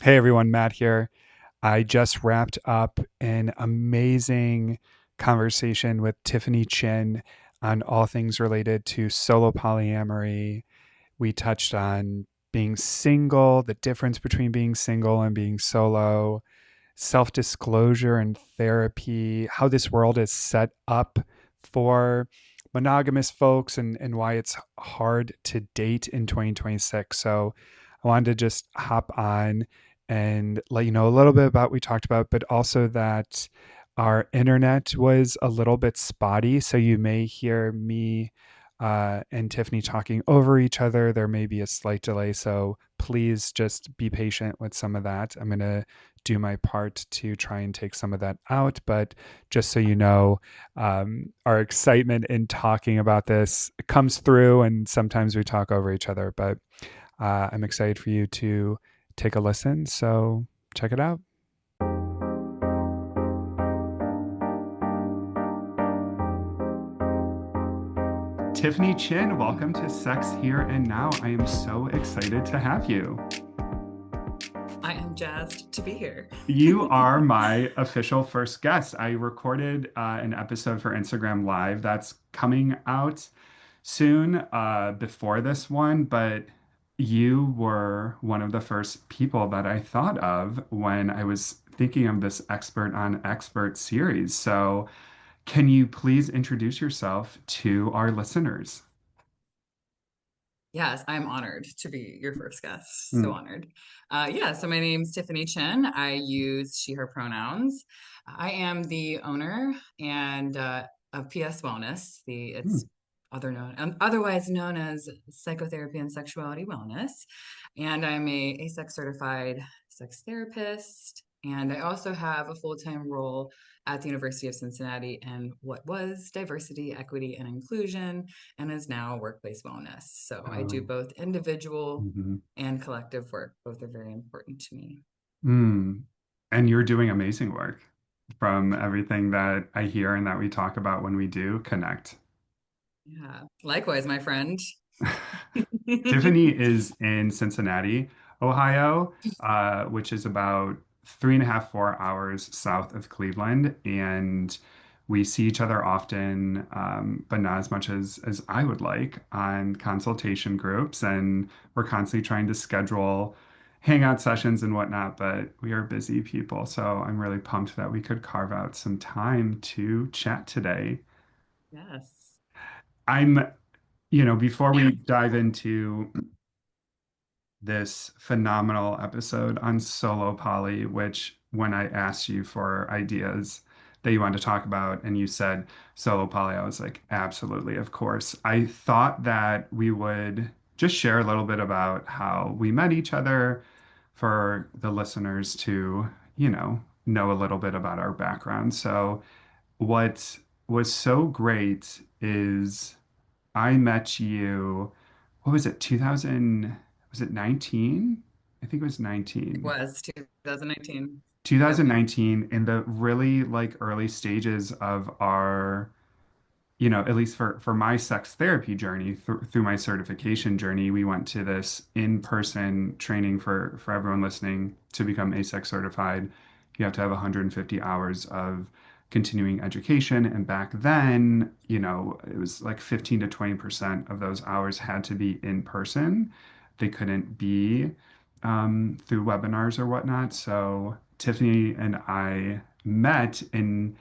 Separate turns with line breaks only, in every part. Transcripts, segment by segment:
Hey everyone, Matt here. I just wrapped up an amazing conversation with Tiffany Chin on all things related to solo polyamory. We touched on being single, the difference between being single and being solo, self disclosure and therapy, how this world is set up for monogamous folks, and why it's hard to date in 2026. So I wanted to just hop on and let you know a little bit about what we talked about, but also that our internet was a little bit spotty. So you may hear me and Tiffany talking over each other. There may be a slight delay. So please just be patient with some of that. I'm going to do my part to try and take some of that out. But just so you know, our excitement in talking about this comes through, and sometimes we talk over each other. But I'm excited for you to take a listen. So check it out. Tiffany Chin, welcome to Sex Here and Now. I am so excited to have you.
I am jazzed to be here.
You are my official first guest. I recorded an episode for Instagram Live that's coming out soon before this one, but you were one of the first people that I thought of when I was thinking of this Expert on Expert series. So, can you please introduce yourself to our listeners?
Yes, I'm honored to be your first guest. So
Mm,
honored. So my name's Tiffany Chin. I use she, her pronouns. I am the owner and of PS Wellness. It's
mm,
otherwise known as Psychotherapy and Sexuality Wellness. And I'm a AASEX certified sex therapist. And I also have a full-time role at the University of Cincinnati in what was diversity, equity, and inclusion and is now workplace wellness. So I do
oh,
both individual
mhm,
and collective work. Both are very important to me.
mm. And you're doing amazing work from everything that I hear and that we talk about when we do connect.
Yeah. Likewise, my friend.
Tiffany is in Cincinnati, Ohio, which is about 3.5, 4 hours south of Cleveland. And we see each other often, but not as much as I would like on consultation groups. And we're constantly trying to schedule hangout sessions and whatnot, but we are busy people. So I'm really pumped that we could carve out some time to chat today.
Yes.
I'm, before we dive into this phenomenal episode on solo poly, which when I asked you for ideas that you wanted to talk about and you said solo poly, I was like, absolutely, of course. I thought that we would just share a little bit about how we met each other for the listeners to, know a little bit about our background. So, what was so great is I met you, what was it, 2000, was it 19? I think it was
It
19.
was 2019. Yep.
2019 in the really like early stages of our, at least for my sex therapy journey through my certification journey, we went to this in-person training for everyone listening to become ASEX certified. You have to have 150 hours of continuing education. And back then, it was like 15 to 20% of those hours had to be in person. They couldn't be through webinars or whatnot. So Tiffany and I met, and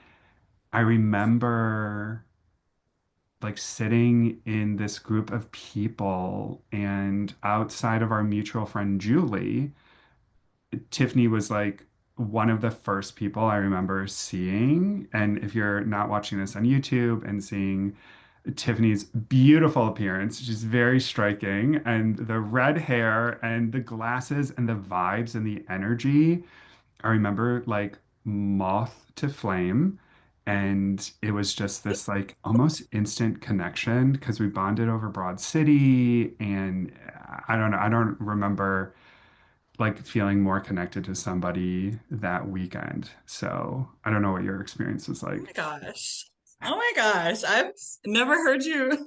I remember like sitting in this group of people, and outside of our mutual friend Julie, Tiffany was like one of the first people I remember seeing. And if you're not watching this on YouTube and seeing Tiffany's beautiful appearance, she's very striking, and the red hair and the glasses and the vibes and the energy, I remember like moth to flame. And it was just this like almost instant connection because we bonded over Broad City. And I don't know, I don't remember like feeling more connected to somebody that weekend. So I don't know what your experience was
Oh
like.
my gosh. Oh my gosh. I've never heard you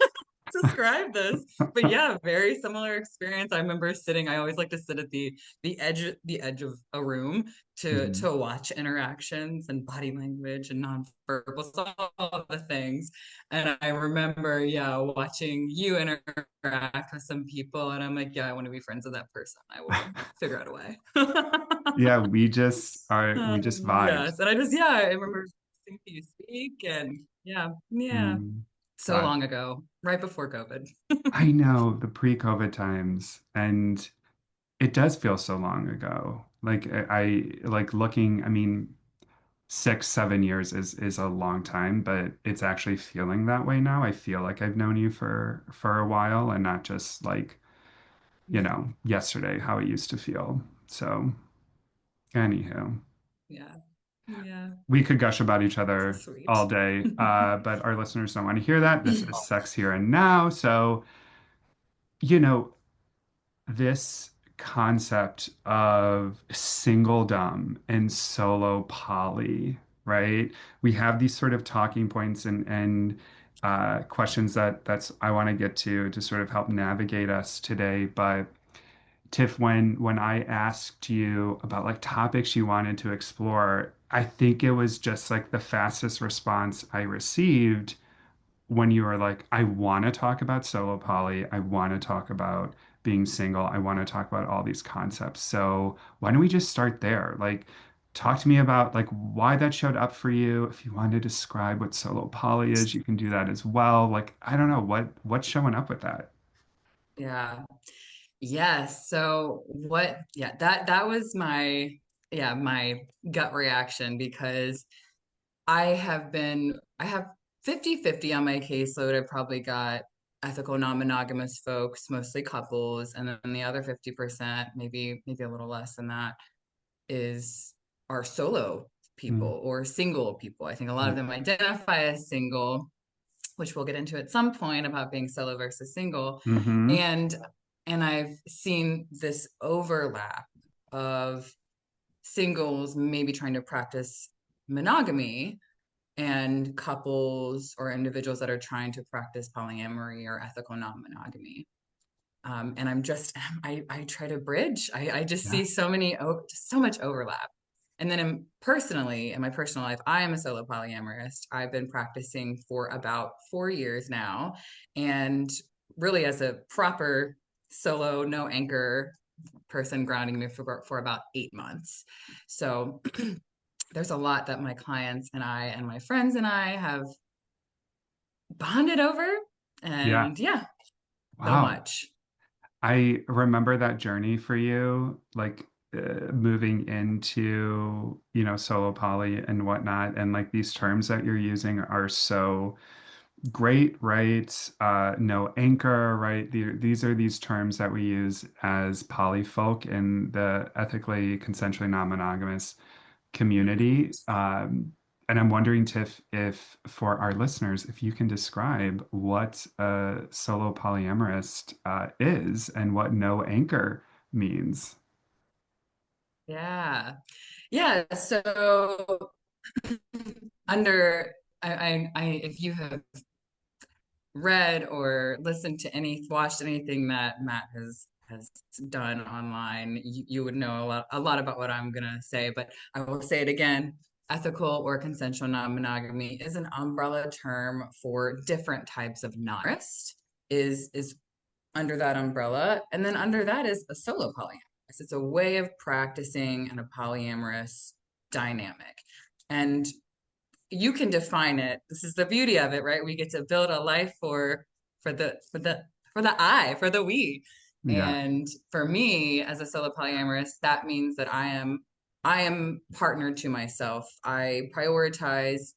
describe this. But yeah, very similar experience. I remember sitting, I always like to sit at the edge of a room
Mhm.
to watch interactions and body language and nonverbal, so all the things. And I remember, yeah, watching you interact with some people, and I'm like, yeah, I want to be friends with that person. I will figure out a way.
Yeah, we just vibed.
Yes, and yeah, I remember listening to you speak, and yeah, yeah,
Mm,
so
gosh,
long ago, right before COVID.
I know the pre-COVID times, and it does feel so long ago. Like I like looking, I mean, 6, 7 years is a long time, but it's actually feeling that way now. I feel like I've known you for a while and not just like, yesterday, how it used to feel. So, anywho,
Yeah, yeah,
we could gush about each
so
other all
sweet.
day, but our listeners don't want to hear that. This is sex here and now. So, you know, this concept of singledom and solo poly, right? We have these sort of talking points and questions that's I want to get to sort of help navigate us today. But Tiff, when I asked you about like topics you wanted to explore, I think it was just like the fastest response I received when you were like, I want to talk about solo poly, I want to talk about being single, I want to talk about all these concepts. So why don't we just start there? Like, talk to me about like why that showed up for you. If you want to describe what solo poly is, you can do that as well. Like, I don't know what's showing up with that.
Yeah. Yes. So what, yeah, that was my gut reaction because I have 50-50 on my caseload. I've probably got ethical non-monogamous folks, mostly couples, and then the other 50%, maybe a little less than that, is are solo
Mm,
people or single people. I think a lot of
yeah.
them identify as single, which we'll get into at some point about being solo versus single.
Mm-hmm.
And I've seen this overlap of singles maybe trying to practice monogamy and couples or individuals that are trying to practice polyamory or ethical non-monogamy. And I try to bridge. I just
Yeah.
see just so much overlap. And then personally, in my personal life, I am a solo polyamorist. I've been practicing for about 4 years now, and really as a proper solo, no anchor person grounding me for about 8 months. So there's a lot that my clients and I and my friends and I have bonded over,
Yeah.
and yeah, so
Wow.
much.
I remember that journey for you, like moving into, solo poly and whatnot. And like these terms that you're using are so great, right? No anchor, right? These are these terms that we use as poly folk in the ethically, consensually non-monogamous community. And I'm wondering, Tiff, if for our listeners, if you can describe what a solo polyamorist is and what no anchor means.
Yeah. Yeah. So under if you have read or listened to watched anything that Matt has done online, you would know a lot about what I'm gonna say, but I will say it again. Ethical or consensual non-monogamy is an umbrella term for different types of non-rest is under that umbrella. And then under that is a solo polyamorous. It's a way of practicing in a polyamorous dynamic. And you can define it. This is the beauty of it, right? We get to build a life for the for the for the I, for the we.
Yeah.
And for me, as a solo polyamorous, that means that I am partnered to myself. I prioritize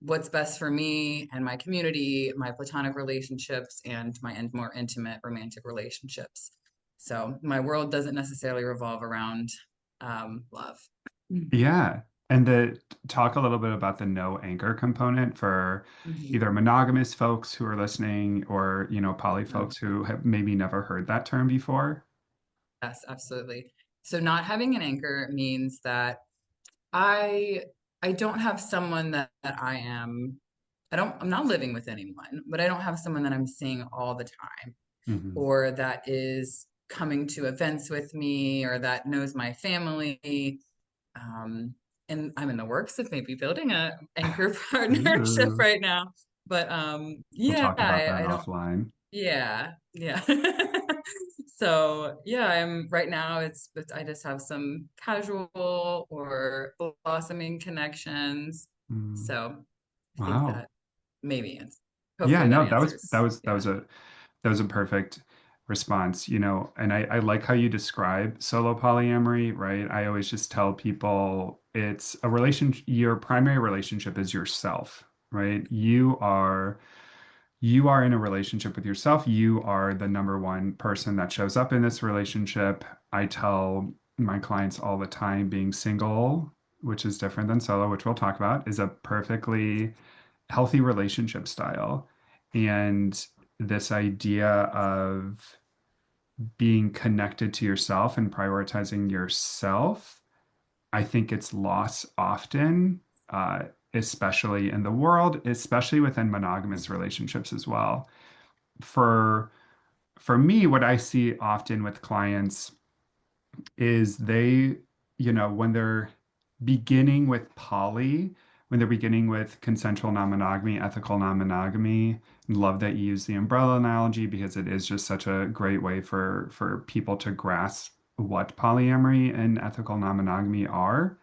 what's best for me and my community, my platonic relationships, and my more intimate romantic relationships. So my world doesn't necessarily revolve around love.
Yeah. And the talk a little bit about the no anchor component for
Mhm.
either monogamous folks who are listening or, poly folks who have maybe never heard that term before.
Yes, absolutely. So not having an anchor means that I I don't have someone that I am I'm not living with anyone, but I don't have someone that I'm seeing all the time
Hmm.
or that is coming to events with me or that knows my family. Um, and I'm in the works of maybe building a anchor partnership
Ooh.
right now. But
We'll
yeah,
talk about that
I don't,
offline.
yeah, yeah. So yeah, I'm right now I just have some casual or blossoming connections.
Mm.
So I think
Wow.
that maybe it's
Yeah,
hopefully that
no, that was that
answers.
was that
Yeah.
was a that was a perfect response, and I like how you describe solo polyamory, right? I always just tell people it's a relationship, your primary relationship is yourself, right? You are in a relationship with yourself. You are the number one person that shows up in this relationship. I tell my clients all the time being single, which is different than solo, which we'll talk about, is a perfectly healthy relationship style. And this idea of being connected to yourself and prioritizing yourself, I think it's lost often, especially in the world, especially within monogamous relationships as well. For for me, what I see often with clients is when they're beginning with poly, when they're beginning with consensual non-monogamy, ethical non-monogamy, love that you use the umbrella analogy because it is just such a great way for people to grasp what polyamory and ethical non-monogamy are.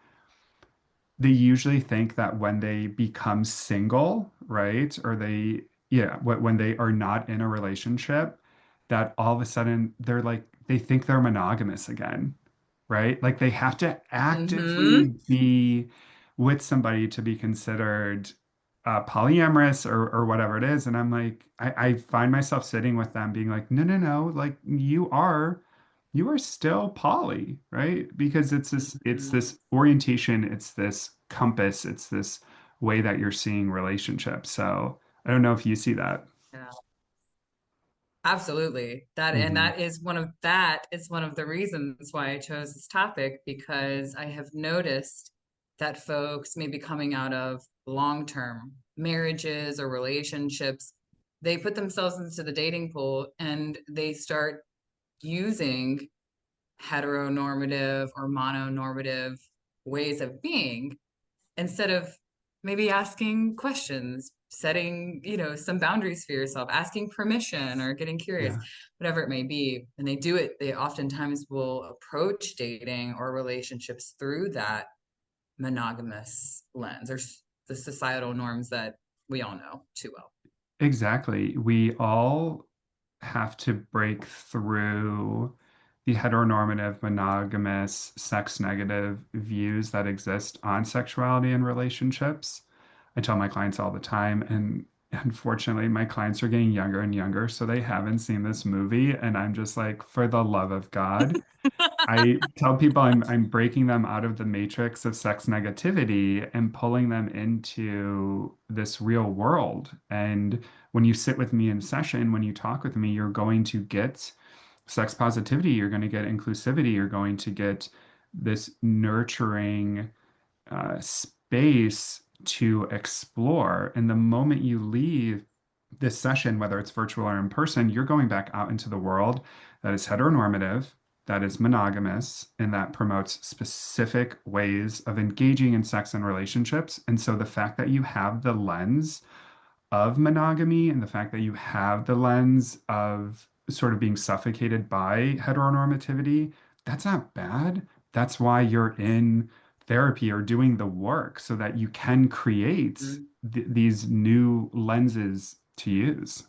They usually think that when they become single, right? Or when they are not in a relationship, that all of a sudden they think they're monogamous again, right? Like they have to actively
Mm-hmm.
be with somebody to be considered polyamorous or whatever it is. And I'm like, I find myself sitting with them being like, no, no, no, like you are still poly, right? Because it's this orientation, it's this compass, it's this way that you're seeing relationships. So I don't know if you see that.
Yeah. Absolutely.
Hmm.
That is one of the reasons why I chose this topic because I have noticed that folks maybe coming out of long-term marriages or relationships, they put themselves into the dating pool and they start using heteronormative or mononormative ways of being instead of maybe asking questions, setting, some boundaries for yourself, asking permission or getting curious,
Yeah,
whatever it may be. And they do it, they oftentimes will approach dating or relationships through that monogamous lens or the societal norms that we all know too well.
exactly. We all have to break through the heteronormative, monogamous, sex negative views that exist on sexuality and relationships. I tell my clients all the time, and unfortunately, my clients are getting younger and younger, so they haven't seen this movie. And I'm just like, for the love of God, I tell people I'm breaking them out of the matrix of sex negativity and pulling them into this real world. And when you sit with me in session, when you talk with me, you're going to get sex positivity, you're going to get inclusivity, you're going to get this nurturing space to explore. And the moment you leave this session, whether it's virtual or in person, you're going back out into the world that is heteronormative, that is monogamous, and that promotes specific ways of engaging in sex and relationships. And so the fact that you have the lens of monogamy and the fact that you have the lens of sort of being suffocated by heteronormativity, that's not bad. That's why you're in therapy or doing the work so that you can create
Mhm.
these new lenses to use.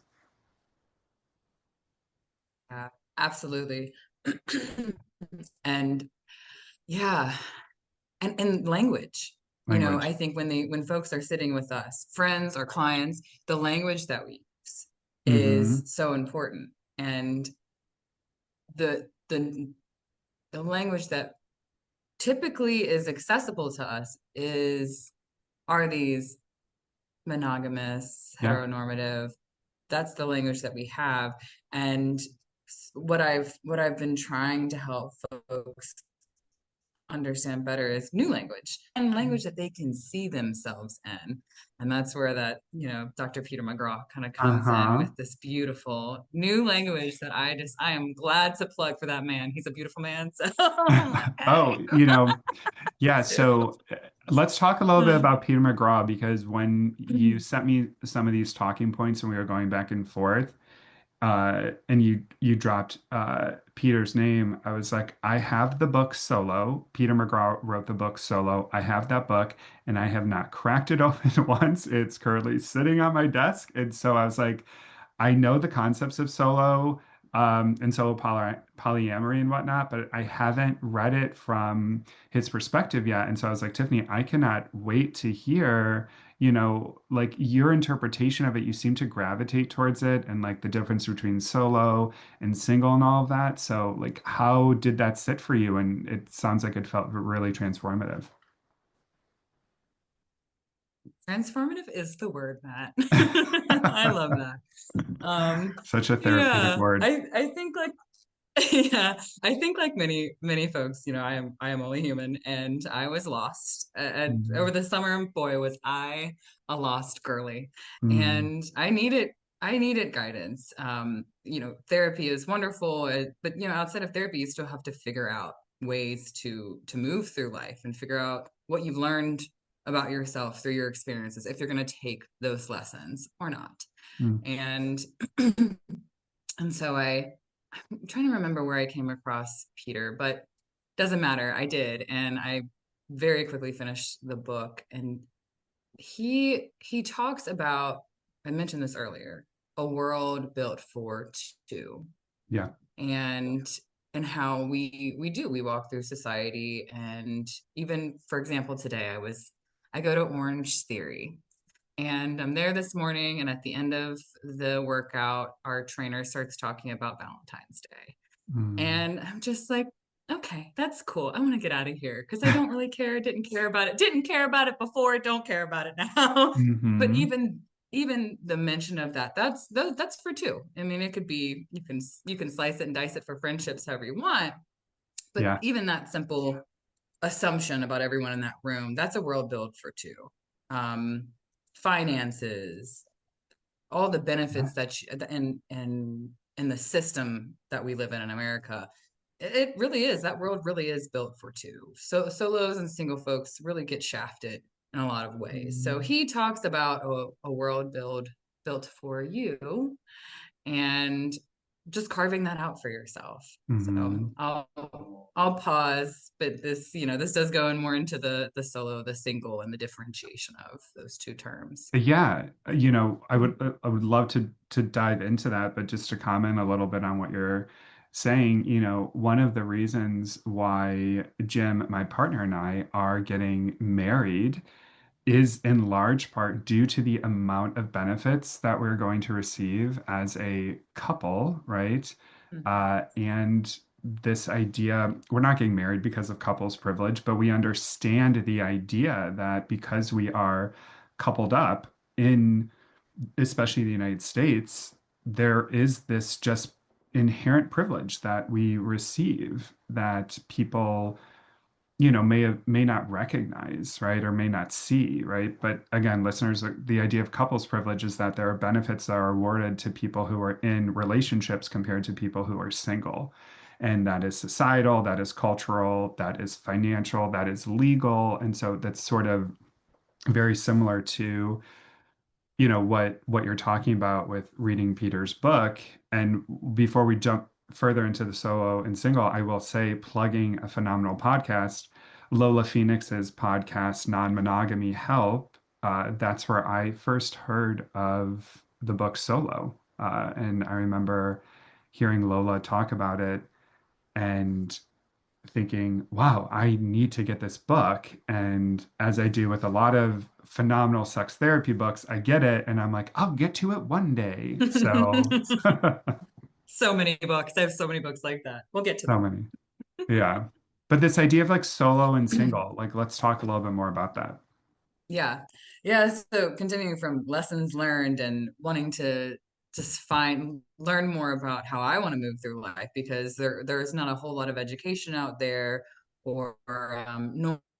Yeah, absolutely. And yeah, and language. I
Language.
think when folks are sitting with us, friends or clients, the language that we use
Hmm.
is so important. And the the the language that typically is accessible to us is are these monogamous,
Yeah.
heteronormative. That's the language that we have. And what I've been trying to help folks understand better is new language and language that they can see themselves in. And that's where that, Dr. Peter McGraw kind of comes in
Uh-huh.
with this beautiful new language that I am glad to plug for that man. He's a beautiful man. So I'm like,
Oh,
hey,
yeah. So let's talk a little bit
too.
about Peter McGraw because when you sent me some of these talking points and we were going back and forth, and you dropped Peter's name, I was like, I have the book Solo. Peter McGraw wrote the book Solo. I have that book, and I have not cracked it open once. It's currently sitting on my desk, and so I was like, I know the concepts of solo and polyamory and whatnot, but I haven't read it from his perspective yet. And so I was like, Tiffany, I cannot wait to hear, like your interpretation of it. You seem to gravitate towards it and like the difference between solo and single and all of that. So, like, how did that sit for you? And it sounds like it felt really transformative.
Transformative is the word, Matt. I love that.
Such a therapeutic
Yeah,
word.
I think like yeah, I think like many folks, I am only human, and I was lost. Over
Mm,
the summer, boy, was I a lost girly,
mm,
and I needed guidance. Therapy is wonderful, but outside of therapy, you still have to figure out ways to move through life and figure out what you've learned about yourself through your experiences, if you're going to take those lessons or not.
mm,
And and so I'm trying to remember where I came across Peter, but doesn't matter. I did, and I very quickly finished the book. And he talks about, I mentioned this earlier, a world built for two,
yeah.
and how we walk through society. And even, for example, today I go to Orange Theory, and I'm there this morning, and at the end of the workout, our trainer starts talking about Valentine's Day.
Mm.
And I'm just like, okay, that's cool. I want to get out of here because I don't really care. Didn't care about it. Didn't care about it before. Don't care about it now. But
Hmm.
even the mention of that's for two. I mean, it could be, you can slice it and dice it for friendships however you want. But
Yeah.
even that simple assumption about everyone in that room, that's a world built for two. Um, Finances, all the benefits that and the system that we live in America, it really is, that world really is built for two. So solos and single folks really get shafted in a lot of ways. So
Mm.
he talks about a world built for you, and just carving that out for yourself. So
Hmm.
I'll pause, but this does go in more into the solo, the single, and the differentiation of those two terms.
Yeah, I would love to dive into that, but just to comment a little bit on what you're saying, one of the reasons why Jim, my partner, and I are getting married is in large part due to the amount of benefits that we're going to receive as a couple, right?
Mhm.
And this idea, we're not getting married because of couples privilege, but we understand the idea that because we are coupled up in, especially the United States, there is this just inherent privilege that we receive that people may not recognize, right, or may not see, right? But again, listeners, the idea of couples privilege is that there are benefits that are awarded to people who are in relationships compared to people who are single. And that is societal, that is cultural, that is financial, that is legal. And so that's sort of very similar to what you're talking about with reading Peter's book. And before we jump further into the solo and single, I will say, plugging a phenomenal podcast, Lola Phoenix's podcast, Non-Monogamy Help. That's where I first heard of the book Solo. And I remember hearing Lola talk about it and thinking, wow, I need to get this book. And as I do with a lot of phenomenal sex therapy books, I get it and I'm like, I'll get to it one day. So, so
So many books. I have so many books like that. We'll get to them.
many. Yeah. But this idea of like solo and single, like let's talk a little bit more about that.
Yeah. Yeah. So continuing from lessons learned and wanting to just learn more about how I want to move through life, because there's not a whole lot of education out there or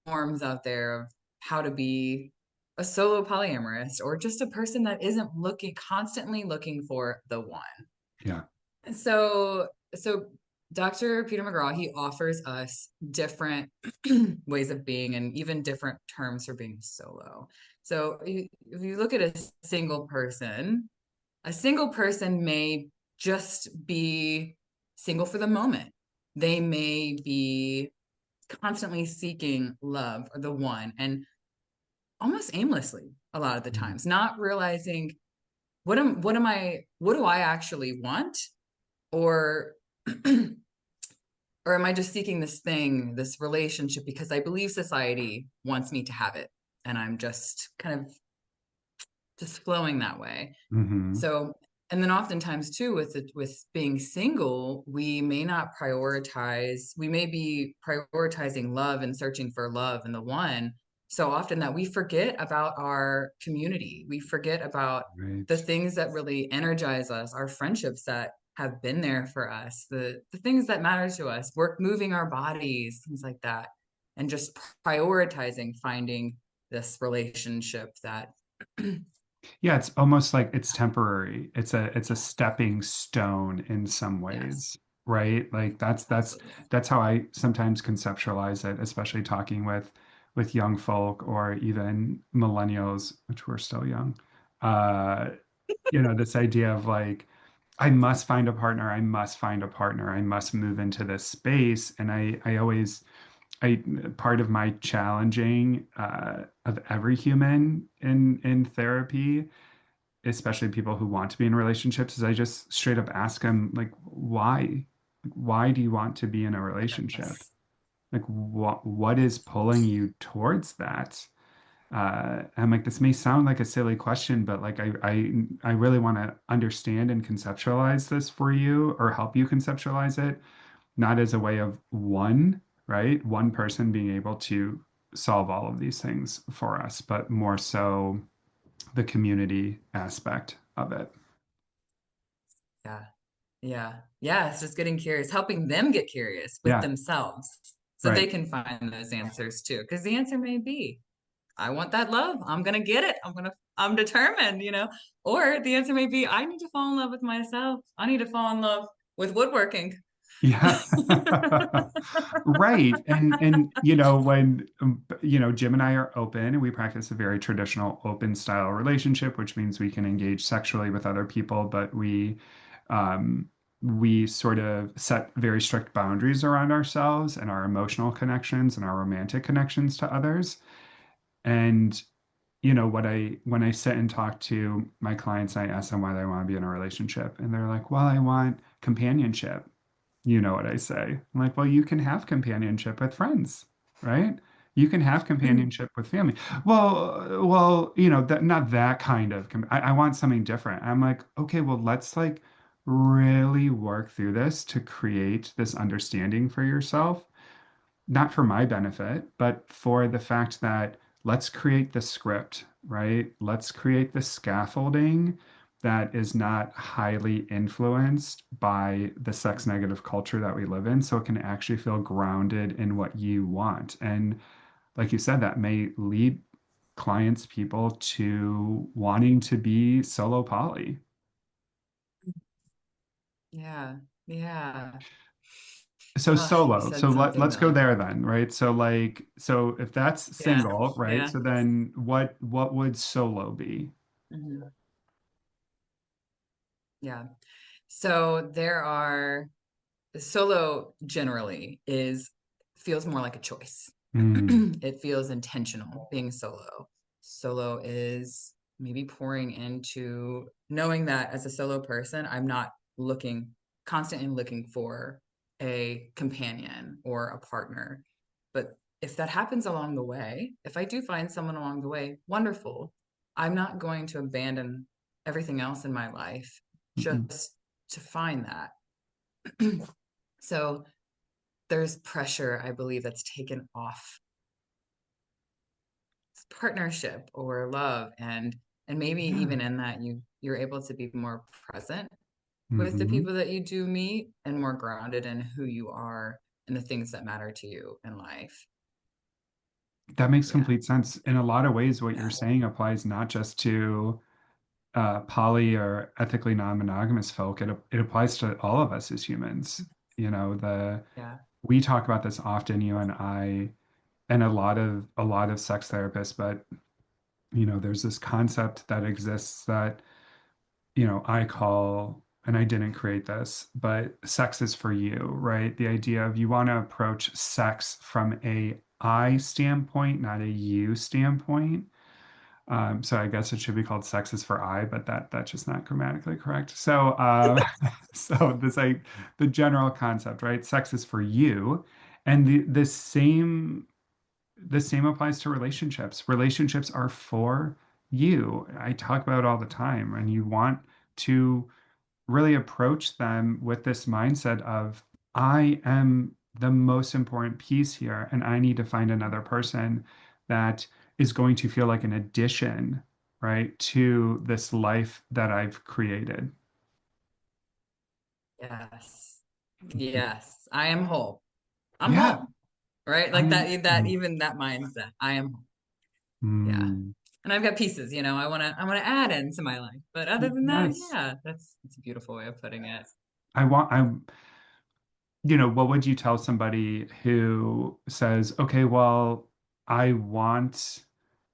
norms out there of how to be a solo polyamorous or just a person that isn't constantly looking for the one.
Yeah.
So Dr. Peter McGraw, he offers us different ways of being and even different terms for being solo. So if you look at a single person may just be single for the moment. They may be constantly seeking love or the one and almost aimlessly a lot of the
Mm-hmm.
times, not realizing what do I actually want? Or or am I just seeking this thing, this relationship because I believe society wants me to have it and I'm just kind of just flowing that way.
Mm-hmm.
So, and then oftentimes too, with being single, we may be prioritizing love and searching for love and the one so often that we forget about our community. We forget about the
Right.
things that really energize us, our friendships that have been there for us, the things that matter to us, work, moving our bodies, things like that, and just prioritizing finding this relationship that
Yeah, it's almost like it's temporary. It's a stepping stone in some
yes,
ways, right? Like
absolutely.
that's how I sometimes conceptualize it, especially talking with young folk or even millennials, which we're still young. Uh, this idea of like, I must find a partner, I must find a partner, I must move into this space. And I always I part of my challenging of every human in therapy, especially people who want to be in relationships, is I just straight up ask them like, why? Like, why do you want to be in a relationship?
Yes.
Like, what is pulling you towards that? I'm like, this may sound like a silly question, but like, I really want to understand and conceptualize this for you or help you conceptualize it, not as a way of one, right? One person being able to solve all of these things for us, but more so the community aspect of it.
Yeah. Yeah. Yeah. It's just getting curious, helping them get curious with
Yeah,
themselves so they
right.
can find those answers too. Because the answer may be, I want that love. I'm going to get it. I'm determined, you know. Or the answer may be, I need to fall in love with myself. I need to fall in love with woodworking.
Yeah. Right. And when Jim and I are open and we practice a very traditional open style relationship, which means we can engage sexually with other people, but um we sort of set very strict boundaries around ourselves and our emotional connections and our romantic connections to others. And what I when I sit and talk to my clients, I ask them why they want to be in a relationship, and they're like, "Well, I want companionship." You know what I say? I'm like, "Well, you can have companionship with friends, right? You can have companionship with family." Well, that not that kind of. I want something different. I'm like, okay, well, let's like really work through this to create this understanding for yourself, not for my benefit, but for the fact that let's create the script, right? Let's create the scaffolding that is not highly influenced by the sex negative culture that we live in, so it can actually feel grounded in what you want. And like you said, that may lead clients, people to wanting to be solo poly.
Yeah. Yeah.
So
You
solo. So
said something
let's go
that,
there then, right? So if that's
yeah.
single, right?
Yeah.
So then what would solo be?
Mhm. Yeah. So there are solo generally is feels more like a choice.
Mm,
It feels intentional being solo. Solo is maybe pouring into knowing that as a solo person, I'm not looking constantly looking for a companion or a partner. But if that happens along the way, if I do find someone along the way, wonderful. I'm not going to abandon everything else in my life
mm,
just to find that. So there's pressure, I believe, that's taken off partnership or love, and maybe
yeah.
even in that you're able to be more present with the
Hmm.
people that you do meet and more grounded in who you are. and the things that matter to you in life.
That makes
Yeah.
complete sense. In a lot of ways, what you're
Yeah.
saying applies not just to poly or ethically non-monogamous folk. It applies to all of us as humans. You know, the
Yeah.
we talk about this often, you and I, and a lot of sex therapists, but there's this concept that exists that, I call, and I didn't create this, but sex is for you, right? The idea of you want to approach sex from a I standpoint, not a you standpoint. So I guess it should be called sex is for I, but that's just not grammatically correct. So so the general concept, right? Sex is for you. And the same applies to relationships. Relationships are for you. I talk about it all the time, and you want to really approach them with this mindset of, I am the most important piece here, and I need to find another person that is going to feel like an addition, right, to this life that I've created.
Yes. Yes. I am whole. I'm
Yeah,
whole. Right?
I
Like
am.
that even that mindset. I am whole. Yeah.
Mm,
And I've got pieces, I want to add into my life. But other than that,
yes.
yeah, that's a beautiful way of putting it.
What would you tell somebody who says, okay, well, I want,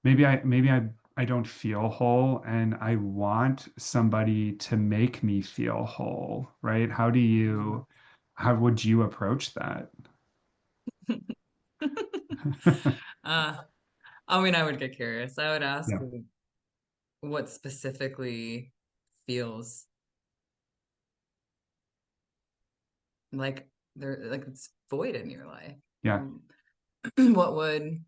maybe I don't feel whole and I want somebody to make me feel whole, right?
Mhm.
How would you approach that?
uh, I mean, I would get curious. I would ask
Yeah.
what specifically feels like like it's void in your life.
Yeah.
Um, what would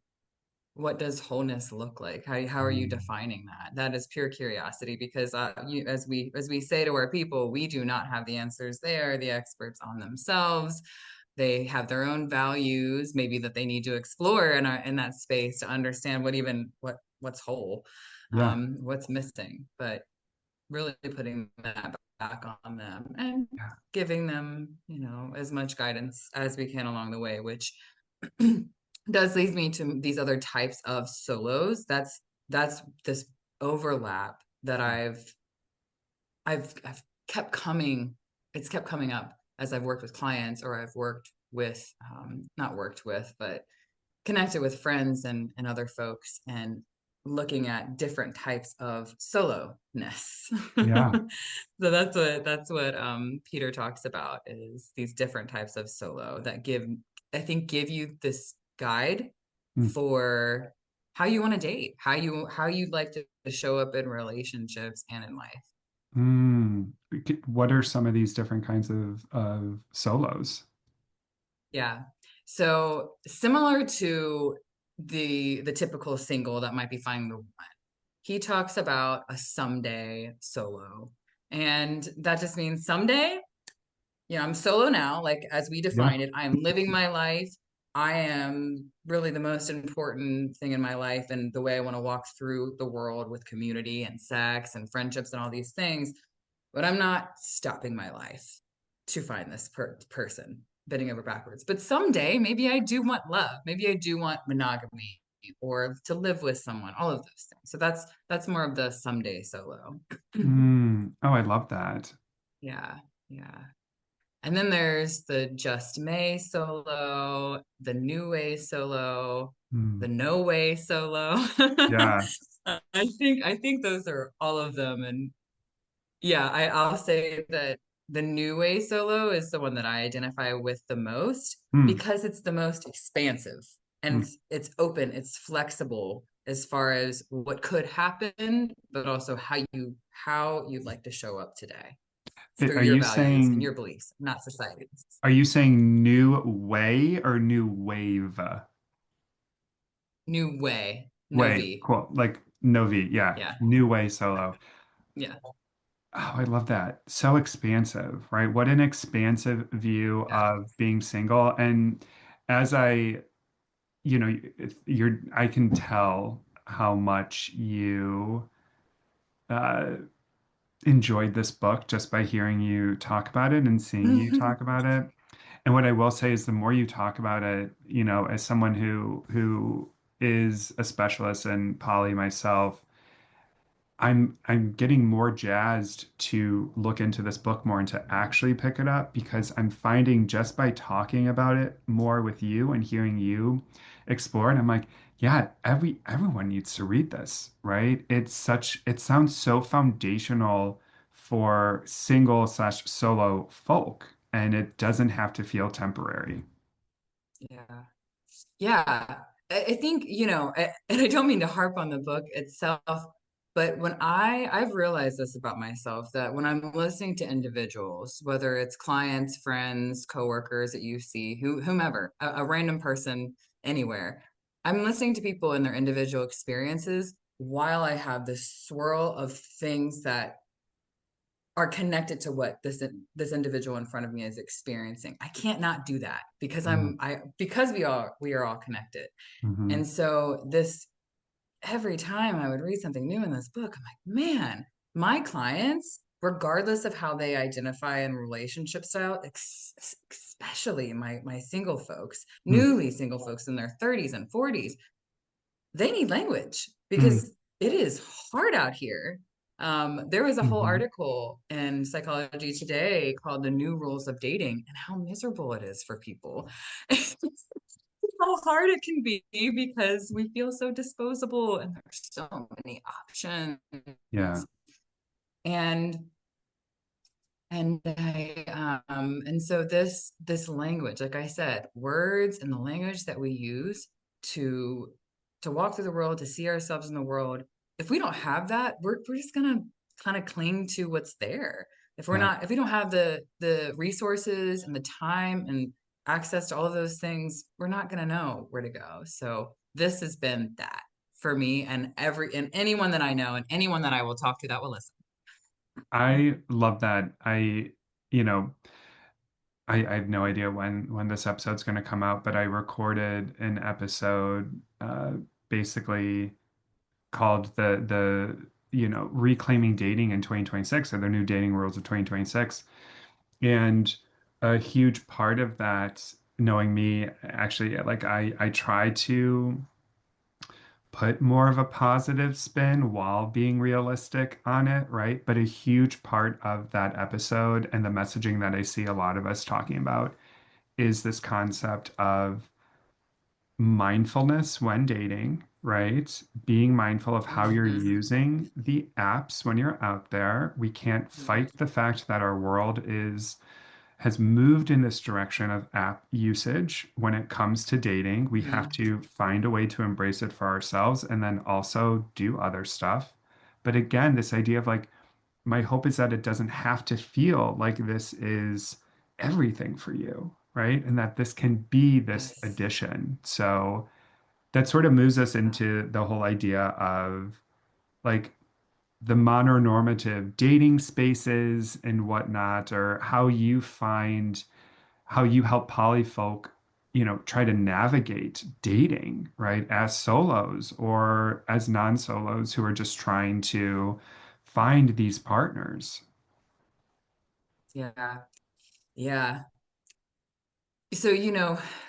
what does wholeness look like? How are you
Mm,
defining that? That is pure curiosity because as we say to our people, we do not have the answers. They are the experts on themselves. They have their own values, maybe that they need to explore in that space to understand what's whole,
yeah.
what's missing. But really putting that back on them and
Yeah.
giving them, as much guidance as we can along the way, which does lead me to these other types of solos. That's this overlap that I've kept coming. It's kept coming up as I've worked with clients or I've worked with, not worked with, but connected with friends and other folks and looking at different types of solo ness.
Yeah.
So that's what Peter talks about is these different types of solo that give you this guide
Mm,
for how you want to date, how you'd like to show up in relationships and in life.
mm. What are some of these different kinds of solos?
Yeah. So similar to the typical single that might be finding the one, he talks about a someday solo. And that just means someday, I'm solo now, like as we
Yeah.
define it, I am living my life. I am really the most important thing in my life and the way I want to walk through the world with community and sex and friendships and all these things. But I'm not stopping my life to find this person bending over backwards. But someday, maybe I do want love. Maybe I do want monogamy or to live with someone, all of those things. So that's more of the someday solo.
Oh, I love that.
Yeah, yeah. And then there's the Just May solo, the New Way solo,
Mm,
the No Way solo.
yeah.
I think those are all of them. And yeah, I'll say that the New Way solo is the one that I identify with the most
Mm,
because it's the most expansive and
mm.
it's open, it's flexible as far as what could happen, but also how you'd like to show up today through
Are
your
you
values and
saying
your beliefs, not society's.
Are you saying new way or new wave?
New way, no
Way,
V.
cool. Like Novi, yeah.
Yeah,
New way solo.
yeah,
Oh, I love that. So expansive, right? What an expansive view
yeah.
of being single. And as I can tell how much you uh, enjoyed this book just by hearing you talk about it and seeing you talk about it. And what I will say is the more you talk about it, as someone who is a specialist in poly myself, I'm getting more jazzed to look into this book more and to actually pick it up because I'm finding just by talking about it more with you and hearing you explore it, I'm like, yeah, everyone needs to read this, right? It sounds so foundational for single slash solo folk, and it doesn't have to feel temporary.
Yeah. Yeah, I think, and I don't mean to harp on the book itself, but I've realized this about myself that when I'm listening to individuals, whether it's clients, friends, coworkers that you see, whomever, a random person anywhere, I'm listening to people and their individual experiences while I have this swirl of things that are connected to what this individual in front of me is experiencing. I can't not do that because because we are all connected.
Mm-hmm.
And so this every time I would read something new in this book, I'm like, man, my clients, regardless of how they identify in relationship style, especially my single folks, newly single folks in their 30s and 40s, they need language
Mm-hmm.
because it is hard out here. There was a whole
Mm-hmm.
article in Psychology Today called The New Rules of Dating and how miserable it is for people. How hard it can be because we feel so disposable and there's so many options.
Yeah.
And and so this language, like I said, words and the language that we use to walk through the world, to see ourselves in the world, if we don't have that, we're just gonna kind of cling to what's there.
Yeah.
If we don't have the resources and the time and access to all of those things, we're not gonna know where to go. So this has been that for me and anyone that I know and anyone that I will talk to that will listen.
I love that. You know, I have no idea when this episode's going to come out, but I recorded an episode basically called the reclaiming dating in 2026 or the new dating rules of 2026. And a huge part of that, knowing me, actually, like I try to put more of a positive spin while being realistic on it, right? But a huge part of that episode and the messaging that I see a lot of us talking about is this concept of mindfulness when dating, right? Being mindful of how you're
Mhm.
using the apps when you're out there. We can't
Mhm.
fight the fact that our world is has moved in this direction of app usage when it comes to dating. We have
Mhm.
to find a way to embrace it for ourselves and then also do other stuff. But again, this idea of like, my hope is that it doesn't have to feel like this is everything for you, right? And that this can be this
Yes.
addition. So that sort of moves us
Yeah.
into the whole idea of like the mononormative dating spaces and whatnot, or how you help polyfolk, try to navigate dating, right, as solos or as non-solos who are just trying to find these partners.
Yeah. Yeah. So,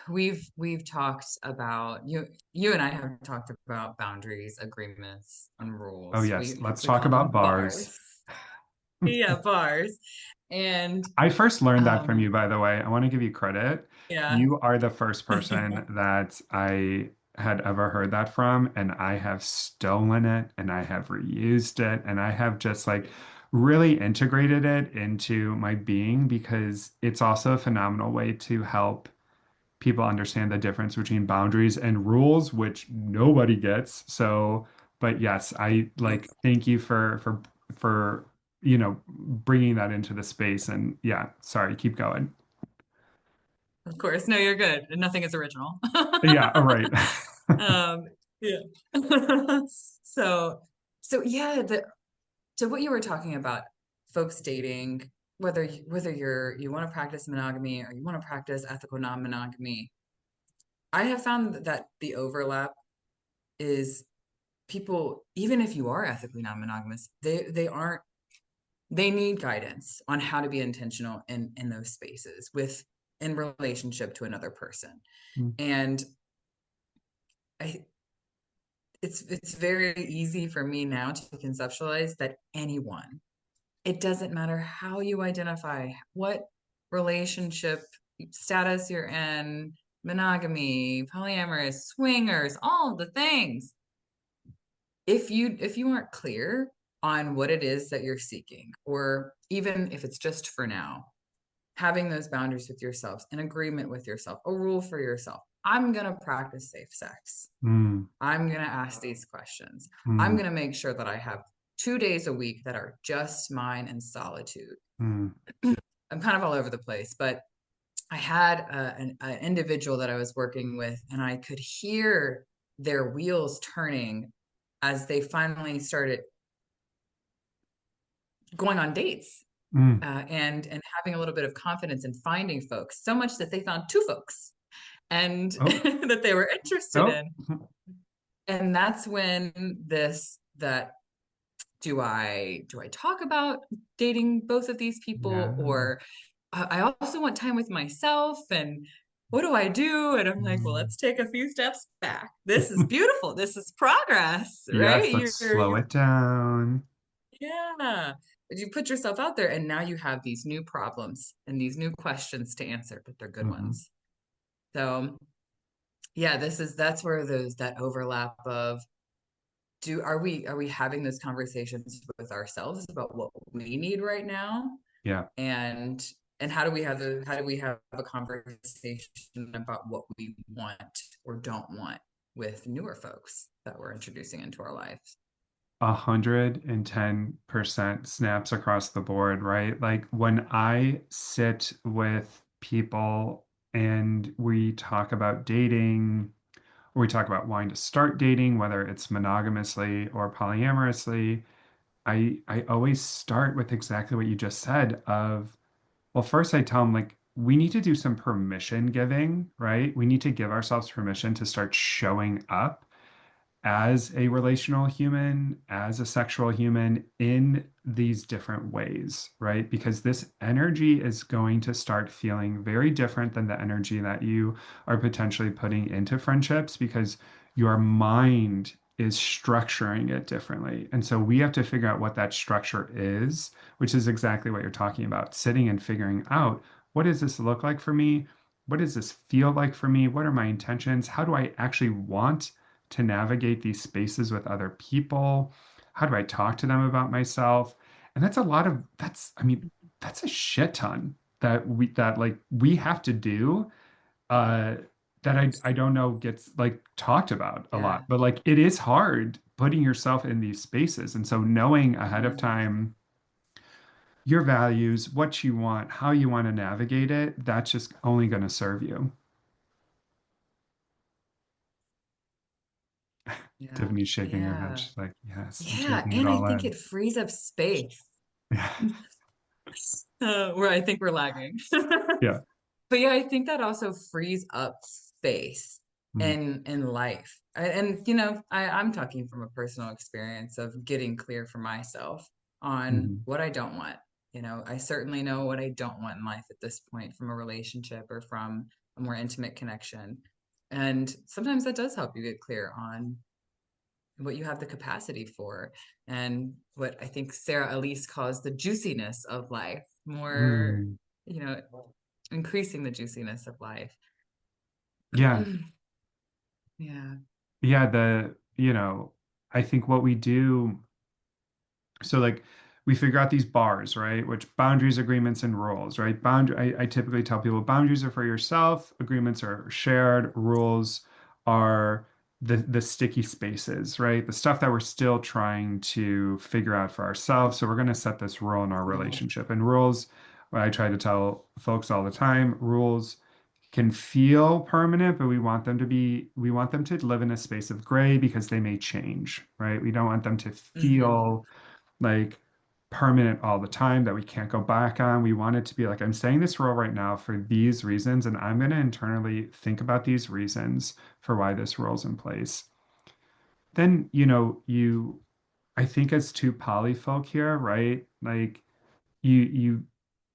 we've talked about you and I have talked about boundaries, agreements, and
Oh,
rules.
yes, let's
We
talk
call
about
them
bars.
bars. Yeah, bars. And
I first learned that from
um
you, by the way. I want to give you credit.
yeah.
You are the first person that I had ever heard that from, and I have stolen it and I have reused it and I have just like really integrated it into my being because it's also a phenomenal way to help people understand the difference between boundaries and rules, which nobody gets. So, but yes, I like thank you for bringing that into the space. And yeah, sorry, keep going.
Of course. No, you're good. Nothing is original.
Yeah, all right.
Um, yeah. So, yeah, so what you were talking about, folks dating, whether you want to practice monogamy or you want to practice ethical non-monogamy, I have found that the overlap is people, even if you are ethically non-monogamous, they aren't they need guidance on how to be intentional in those spaces with in relationship to another person.
mm,
And I it's very easy for me now to conceptualize that anyone, it doesn't matter how you identify, what relationship status you're in, monogamy, polyamorous, swingers, all of the things. If you aren't clear on what it is that you're seeking, or even if it's just for now, having those boundaries with yourselves, an agreement with yourself, a rule for yourself. I'm going to practice safe sex.
mm,
I'm going to ask these questions. I'm
mm,
going to make sure that I have 2 days a week that are just mine and solitude.
mm,
I'm kind of all over the place, but I had an individual that I was working with, and I could hear their wheels turning as they finally started going on dates,
mm.
and having a little bit of confidence in finding folks, so much that they found two folks and
Oh,
that they were interested
oh,
in. And that's when this that do I talk about dating both of these people,
yeah.
or I also want time with myself, and what do I do? And I'm like, well,
Mm.
let's take a few steps back. This is beautiful. This is progress, right?
Yes, let's slow
You're
it down.
yeah. But you put yourself out there, and now you have these new problems and these new questions to answer, but they're good
Hmm.
ones. So yeah, that's where those that overlap of do are we having those conversations with ourselves about what we need right now,
Yeah.
and how do we have a conversation about what we want or don't want with newer folks that we're introducing into our lives.
110% snaps across the board, right? Like when I sit with people and we talk about dating, or we talk about wanting to start dating, whether it's monogamously or polyamorously, I always start with exactly what you just said of, well, first I tell them like we need to do some permission giving, right? We need to give ourselves permission to start showing up as a relational human, as a sexual human in these different ways, right? Because this energy is going to start feeling very different than the energy that you are potentially putting into friendships because your mind is structuring it differently. And so we have to figure out what that structure is, which is exactly what you're talking about, sitting and figuring out what does this look like for me? What does this feel like for me? What are my intentions? How do I actually want to navigate these spaces with other people? How do I talk to them about myself? And that's a lot of I mean, that's a shit ton that like we have to do uh that I don't know gets like talked about a
Yeah.
lot. But like it is hard putting yourself in these spaces. And so knowing ahead of
Yeah.
time your values, what you want, how you want to navigate it, that's just only going to serve you.
Yeah.
Tiffany's shaking her head.
Yeah.
She's like, yes, I'm
Yeah.
taking it
And I
all
think
in.
it frees up space
Yeah.
where I think we're lagging.
Yeah.
But yeah, I think that also frees up space
Mm,
in life. And I'm talking from a personal experience of getting clear for myself on
mhm,
what I don't want. I certainly know what I don't want in life at this point from a relationship or from a more intimate connection. And sometimes that does help you get clear on what you have the capacity for, and what I think Sarah Elise calls the juiciness of life, more,
mm.
you know, increasing the juiciness of life.
Yeah.
Yeah.
Yeah. I think what we do, so like we figure out these bars, right? Which boundaries, agreements, and rules, right? I typically tell people boundaries are for yourself, agreements are shared, rules are the sticky spaces, right? The stuff that we're still trying to figure out for ourselves. So we're going to set this rule in our relationship. And rules, what I try to tell folks all the time, rules can feel permanent, but we want them to live in a space of gray because they may change, right? We don't want them to
Hmm.
feel like permanent all the time that we can't go back on. We want it to be like, I'm saying this role right now for these reasons, and I'm going to internally think about these reasons for why this role's in place. Then, I think as two poly folk here, right? Like you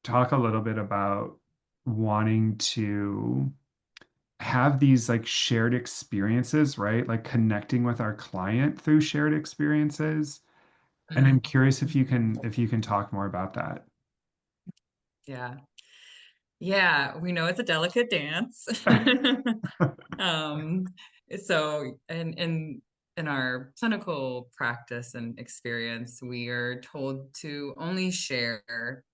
talk a little bit about. wanting to have these like shared experiences, right? Like connecting with our client through shared experiences. And I'm
Mhm.
curious if you can talk more about that.
Yeah. Yeah, we know it's a delicate dance. Um, so in our clinical practice and experience, we are told to only share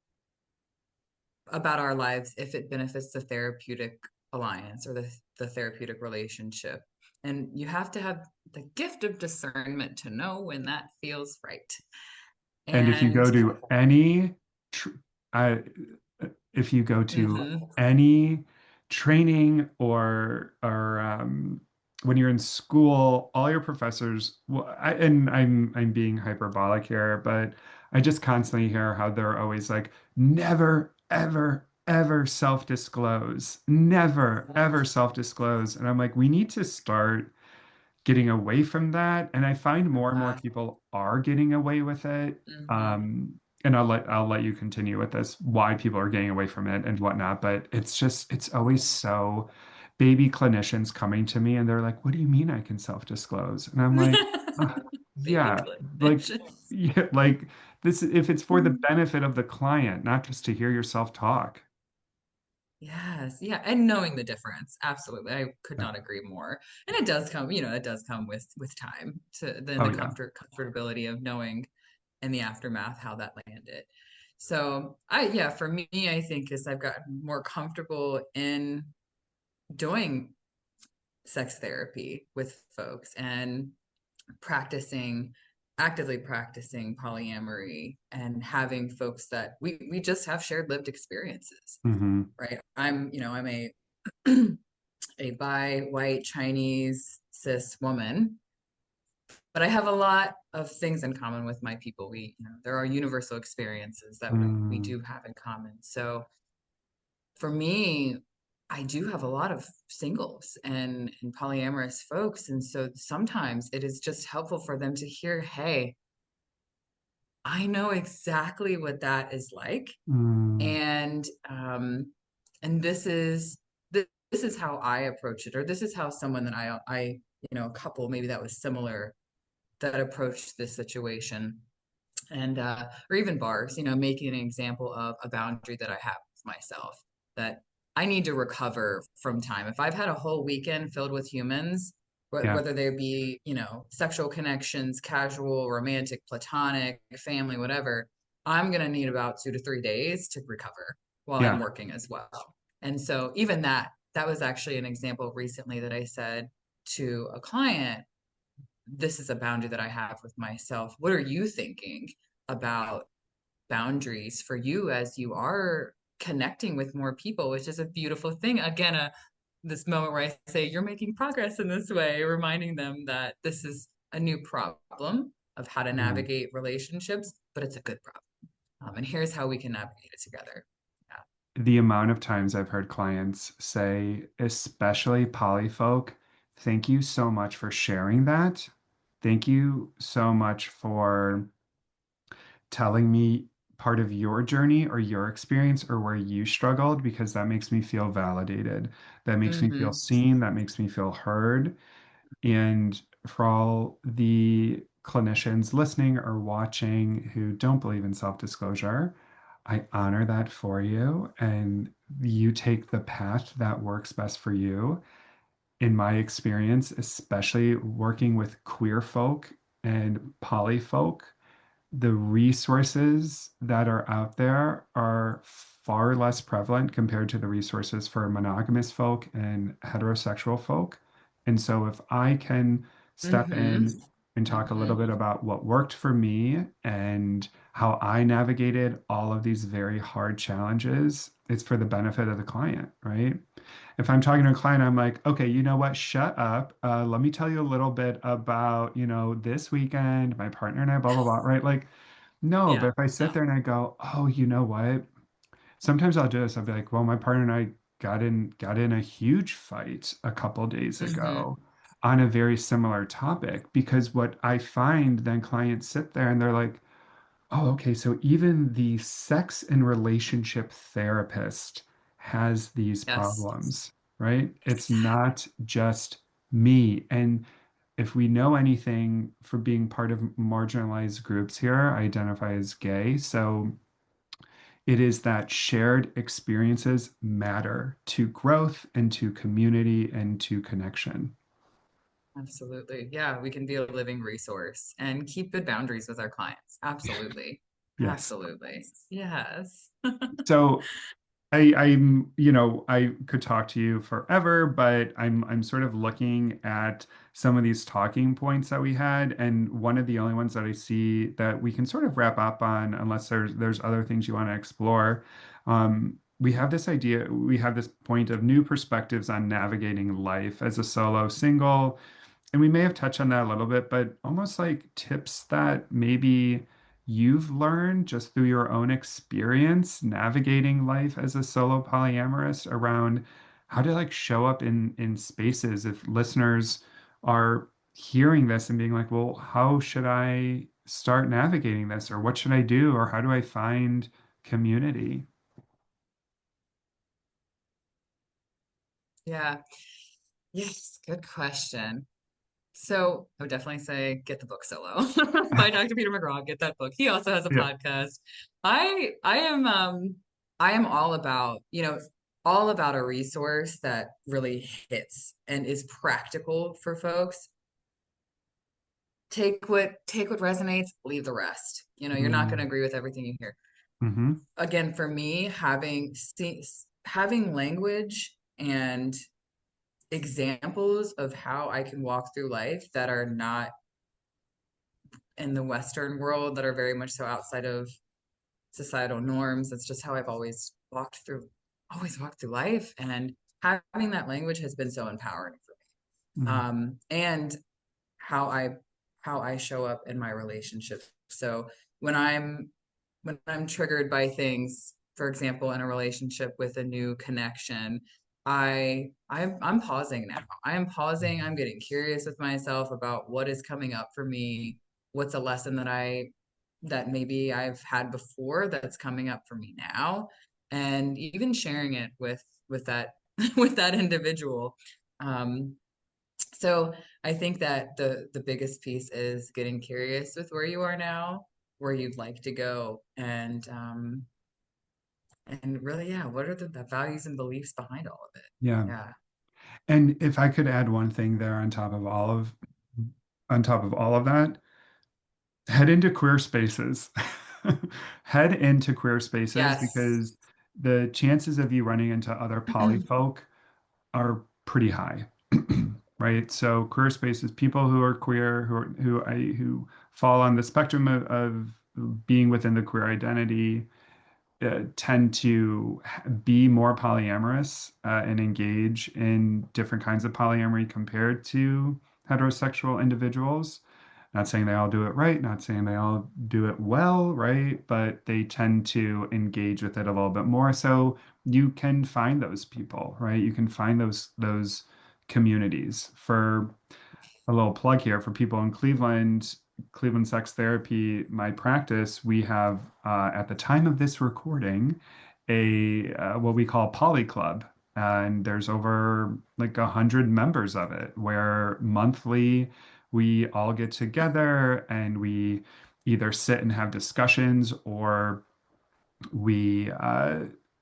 about our lives if it benefits the therapeutic alliance or the therapeutic relationship. And you have to have the gift of discernment to know when that feels right.
And if you
And
go to any, tr I, if you go to
mhm,
any training or when you're in school, all your professors, well, and I'm being hyperbolic here, but I just constantly hear how they're always like, never, ever, ever self-disclose, never, ever self-disclose, and I'm like, we need to start getting away from that. And I find more and more
uh,
people are getting away with it.
mhm,
And I'll let you continue with this, why people are getting away from it and whatnot. But it's just it's always so baby clinicians coming to me and they're like, "What do you mean I can self-disclose?" And I'm like,
baby
yeah, like
clinicians.
yeah, like this if it's for the benefit of the client, not just to hear yourself talk.
Yes, yeah, and knowing the difference. Absolutely. I could not agree more. And it does come, it does come with time to then
Oh
the
yeah.
comfortability of knowing in the aftermath how that landed. So yeah, for me, I think as I've gotten more comfortable in doing sex therapy with folks and practicing actively practicing polyamory and having folks that we just have shared lived experiences,
Hmm.
right? I'm a a bi white Chinese cis woman, but I have a lot of things in common with my people. There are universal experiences that we
Mm,
do have in common. So for me, I do have a lot of singles and polyamorous folks. And so sometimes it is just helpful for them to hear, hey, I know exactly what that is like.
mm,
And this is how I approach it, or this is how someone that a couple maybe that was similar that approached this situation, and or even bars, making an example of a boundary that I have with myself that I need to recover from time. If I've had a whole weekend filled with humans,
yeah,
whether they be, sexual connections, casual, romantic, platonic, family, whatever, I'm going to need about 2 to 3 days to recover while I'm
yeah.
working as well. And so even that was actually an example recently that I said to a client, this is a boundary that I have with myself. What are you thinking about boundaries for you as you are connecting with more people, which is a beautiful thing? Again, this moment where I say, you're making progress in this way, reminding them that this is a new problem of how to
Mm.
navigate relationships, but it's a good problem. And here's how we can navigate it together.
The amount of times I've heard clients say, especially polyfolk, thank you so much for sharing that. Thank you so much for telling me part of your journey or your experience or where you struggled because that makes me feel validated. That
Yeah.
makes me feel seen. That makes me feel heard. And for all the clinicians listening or watching who don't believe in self-disclosure, I honor that for you. And you take the path that works best for you. In my experience, especially working with queer folk and poly folk, the resources that are out there are far less prevalent compared to the resources for monogamous folk and heterosexual folk. And so, if I can step
Mm-hmm.
in and talk a little
Mm-hmm.
bit about what worked for me and how I navigated all of these very hard challenges, it's for the benefit of the client, right? If I'm talking to a client, I'm like, okay, you know what? Shut up. Let me tell you a little bit about, this weekend, my partner and I, blah, blah, blah, right? Like, no, but
Yeah.
if I sit there and I go, oh, you know what? Sometimes I'll do this. I'll be like, well, my partner and I got in a huge fight a couple days
Mm-hmm.
ago on a very similar topic because what I find then clients sit there and they're like, oh, okay, so even the sex and relationship therapist has these
Yes,
problems, right? It's not just me. And if we know anything for being part of marginalized groups here, I identify as gay. So it is that shared experiences matter to growth and to community and to connection.
absolutely. Yeah, we can be a living resource and keep good boundaries with our clients. Absolutely.
Yes.
Absolutely. Yes.
So I could talk to you forever, but I'm sort of looking at some of these talking points that we had, and one of the only ones that I see that we can sort of wrap up on, unless there's other things you want to explore. We have this idea, we have this point of new perspectives on navigating life as a solo single, and we may have touched on that a little bit, but almost like tips that maybe you've learned just through your own experience navigating life as a solo polyamorous around how to like show up in spaces if listeners are hearing this and being like, well, how should I start navigating this, or what should I do, or how do I find community?
Yeah. Yes. Good question. So I would definitely say get the book Solo by Dr. Peter McGraw. Get that book. He also has a
Yeah.
podcast. I am all about, all about a resource that really hits and is practical for folks. Take what resonates, leave the rest. You're not going to agree with everything you hear.
Mm-hmm.
Again, for me, having language and examples of how I can walk through life that are not in the Western world, that are very much so outside of societal norms. That's just how I've always walked through life. And having that language has been so empowering for me.
Mm-hmm.
And how I how I show up in my relationship. So when I'm when I'm triggered by things, for example, in a relationship with a new connection, I'm pausing now. I am pausing. I'm getting curious with myself about what is coming up for me. What's a lesson that maybe I've had before that's coming up for me now, and even sharing it with that with that individual. Um, so I think that the biggest piece is getting curious with where you are now, where you'd like to go, and really, yeah, what are the values and beliefs behind all of it?
Yeah.
Yeah.
And if I could add one thing there on top of all of that, head into queer spaces. Head into queer spaces
Yes.
because the chances of you running into other poly folk are pretty high. Right? So queer spaces, people who are queer, who fall on the spectrum of being within the queer identity, tend to be more polyamorous and engage in different kinds of polyamory compared to heterosexual individuals. Not saying they all do it right, not saying they all do it well, right? But they tend to engage with it a little bit more. So you can find those people, right? You can find those communities. For a little plug here for people in Cleveland, Cleveland Sex Therapy, my practice, we have at the time of this recording a what we call Poly Club. And there's over like 100 members of it, where monthly we all get together and we either sit and have discussions, or we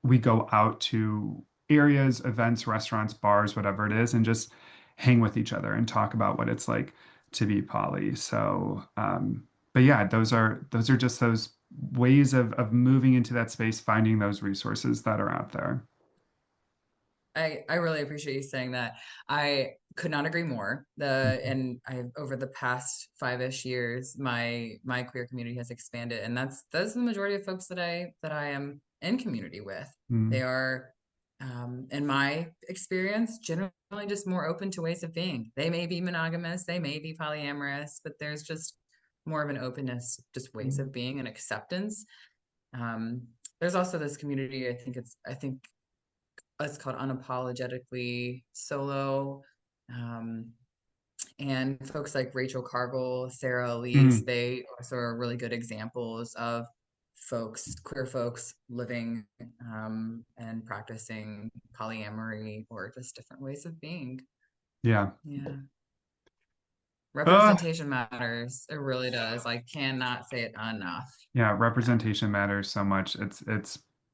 we go out to areas, events, restaurants, bars, whatever it is, and just hang with each other and talk about what it's like to be poly. So, but yeah, those are just those ways of moving into that space, finding those resources that are out there.
I really appreciate you saying that. I could not agree more. The and I over the past 5-ish years, my queer community has expanded, and that's the majority of folks that I am in community with. They
Mm,
are, in my experience, generally just more open to ways of being. They may be monogamous, they may be polyamorous, but there's just more of an openness, just ways
mm,
of being and acceptance. Um, there's also this community. I think it's called Unapologetically Solo. Um, and folks like Rachel Cargle, Sarah Elise,
mm,
they also are really good examples of queer folks living and practicing polyamory or just different ways of being.
Yeah.
Yeah.
Oh,
Representation matters. It really does. I cannot say it enough.
yeah.
Yeah.
Representation matters so much.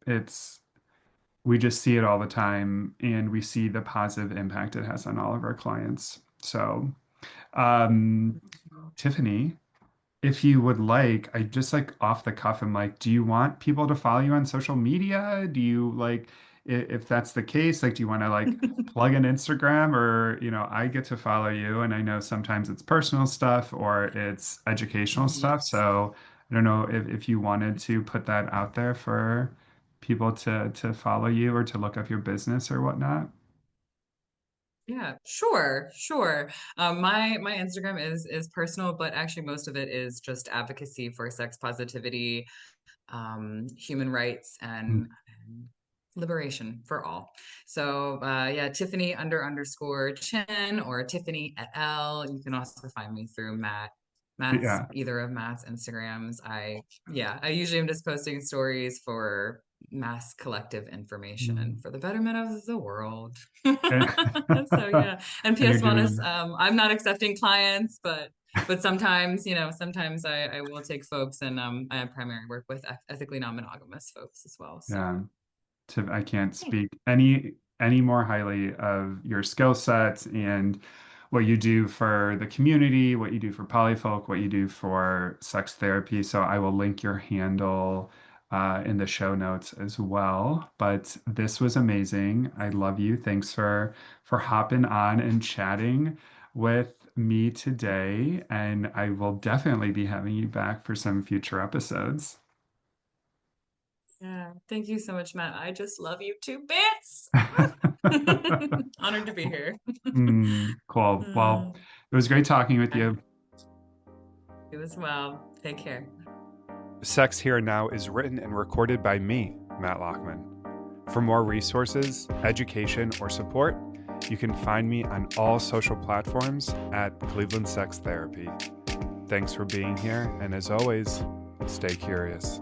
It's, we just see it all the time and we see the positive impact it has on all of our clients. So, um, Tiffany, if you would like, I just like off the cuff, I'm like, do you want people to follow you on social media? Do you like, if that's the case, like, do you want to like plug in Instagram or, I get to follow you and I know sometimes it's personal stuff or it's educational stuff.
Yes.
So I don't know if you wanted to put that out there for people to follow you or to look up your business or whatnot.
Yeah, sure, sure. My Instagram is personal, but actually most of it is just advocacy for sex positivity, human rights, and liberation for all. So yeah, Tiffany underscore Chin or Tiffany at L. You can also find me through
Yeah.
either of Matt's Instagrams. I usually am just posting stories for mass collective information
Mm.
for the betterment of the world.
And
So yeah, and
you're
PS Wellness.
doing,
I'm not accepting clients, but sometimes, sometimes I will take folks, and I primarily work with ethically non-monogamous folks as well. So
yeah. I can't
hey,
speak any more highly of your skill sets and what you do for the community, what you do for polyfolk, what you do for sex therapy. So I will link your handle in the show notes as well. But this was amazing. I love you. Thanks for hopping on and chatting with me today. And I will definitely be having you back for some future episodes.
yeah, thank you so much, Matt. I just love you two bits. Honored to be here.
Cool. Well,
Mm,
it was great talking with
yeah,
you.
you as well. Take care.
Sex Here and Now is written and recorded by me, Matt Lockman. For more resources, education, or support, you can find me on all social platforms at Cleveland Sex Therapy. Thanks for being here, and as always, stay curious.